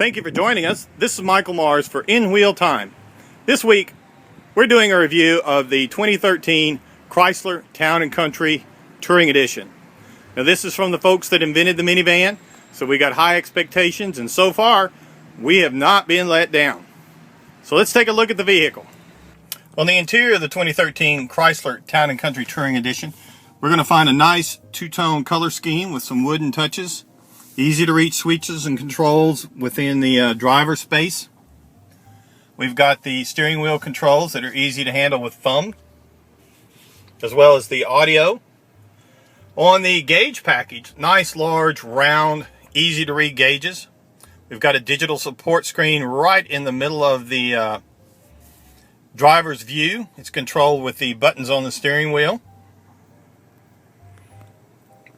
Thank you for joining us. This is Michael Mars for In Wheel Time. This week, we're doing a review of the 2013 Chrysler Town Country Touring Edition. Now, this is from the folks that invented the minivan, so we got high expectations, and so far, we have not been let down. So let's take a look at the vehicle. On the interior of the 2013 Chrysler Town Country Touring Edition, we're going to find a nice two-tone color scheme with some wooden touches. Easy to reach switches and controls within the driver space. We've got the steering wheel controls that are easy to handle with thumb, as well as the audio. On the gauge package, nice, large, round, easy to read gauges. We've got a digital support screen right in the middle of the driver's view. It's controlled with the buttons on the steering wheel.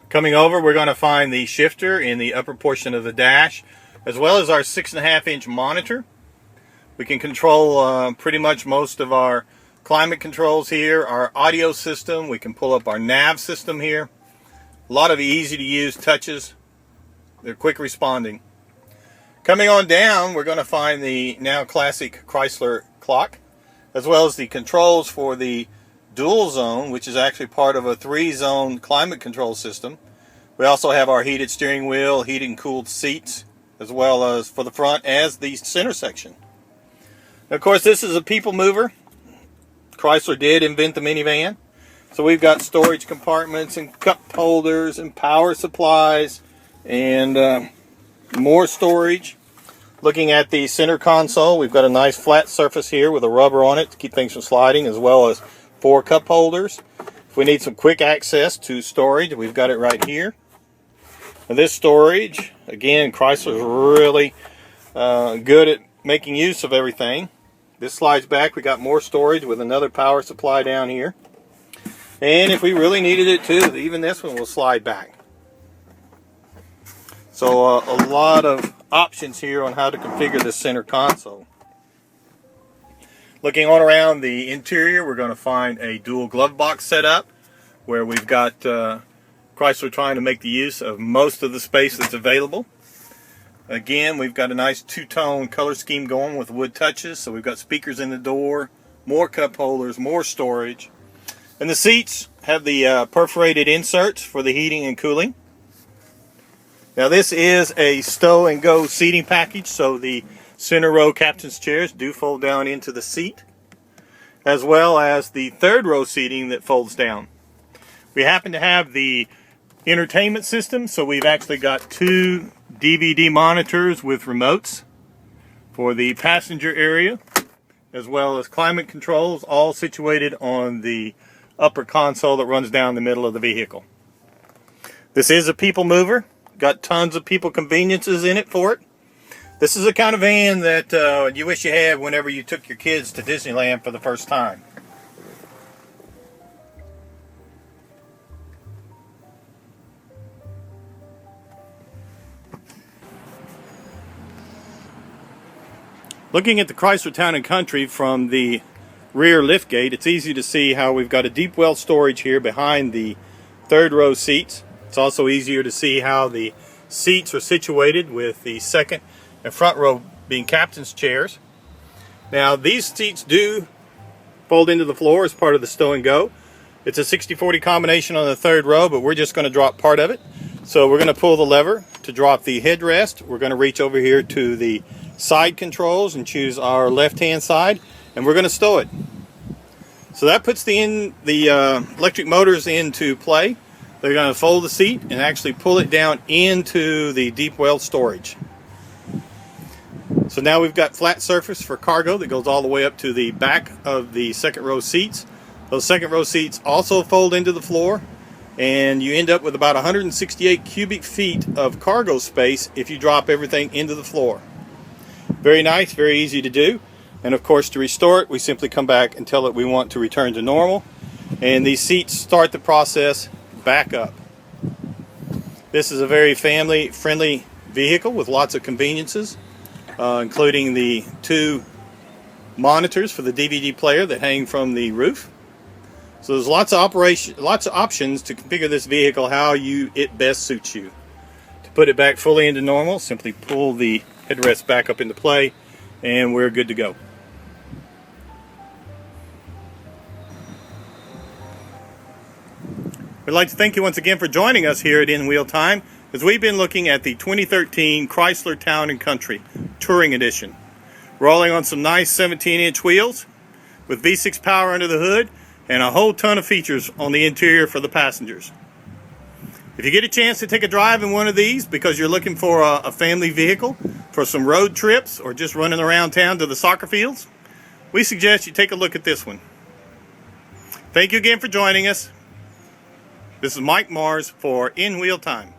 Coming over, we're going to find the shifter in the upper portion of the dash, as well as our 6.5-inch monitor. We can control pretty much most of our climate controls here, our audio system. We can pull up our nav system here. A lot of easy to use touches. They're quick responding. Coming on down, we're going to find the now classic Chrysler clock, as well as the controls for the dual zone, which is actually part of a 3-zone climate control system. We also have our heated steering wheel, heated and cooled seats, as well as for the front as the center section. Now, of course, this is a people mover. Chrysler did invent the minivan. So we've got storage compartments and cup holders and power supplies and more storage. Looking at the center console, we've got a nice flat surface here with a rubber on it to keep things from sliding, as well as 4 cup holders. If we need some quick access to storage, we've got it right here. Now, this storage, again, Chrysler's really good at making use of everything. This slides back. We got more storage with another power supply down here. And if we really needed it too, even this one will slide back. So a lot of options here on how to configure this center console. Looking on around the interior, we're going to find a dual glove box setup where we've got Chrysler trying to make the use of most of the space that's available. Again, we've got a nice two-tone color scheme going with wood touches, so we've got speakers in the door, more cup holders, more storage. And the seats have the perforated inserts for the heating and cooling. Now, this is a stow and go seating package, so the center row captain's chairs do fold down into the seat, as well as the third row seating that folds down. We happen to have the entertainment system, so we've actually got 2 DVD monitors with remotes for the passenger area, as well as climate controls, all situated on the upper console that runs down the middle of the vehicle. This is a people mover, got tons of people conveniences in it for it. This is the kind of van that you wish you had whenever you took your kids to Disneyland for the first time. Looking at the Chrysler Town & Country from the rear liftgate, it's easy to see how we've got a deep well storage here behind the third row seats. It's also easier to see how the seats are situated with the second and front row being captain's chairs. Now, these seats do fold into the floor as part of the stow and go. It's a 60-40 combination on the third row, but we're just going to drop part of it. So we're going to pull the lever to drop the headrest. We're going to reach over here to the side controls and choose our left-hand side, and we're going to stow it. So that puts the electric motors into play. They're going to fold the seat and actually pull it down into the deep well storage. So now we've got flat surface for cargo that goes all the way up to the back of the second row seats. Those second row seats also fold into the floor, and you end up with about 168 cubic feet of cargo space if you drop everything into the floor. Very nice, very easy to do. And of course, to restore it, we simply come back and tell it we want to return to normal. And these seats start the process back up. This is a very family-friendly vehicle with lots of conveniences, including the 2 monitors for the DVD player that hang from the roof. So there's lots of options to configure this vehicle how it best suits you. To put it back fully into normal, simply pull the headrest back up into play, and we're good to go. We'd like to thank you once again for joining us here at In Wheel Time, as we've been looking at the 2013 Chrysler Town Country Touring Edition. Rolling on some nice 17-inch wheels with V6 power under the hood and a whole ton of features on the interior for the passengers. If you get a chance to take a drive in one of these because you're looking for a family vehicle for some road trips or just running around town to the soccer fields, we suggest you take a look at this one. Thank you again for joining us. This is Mike Mars for In Wheel Time.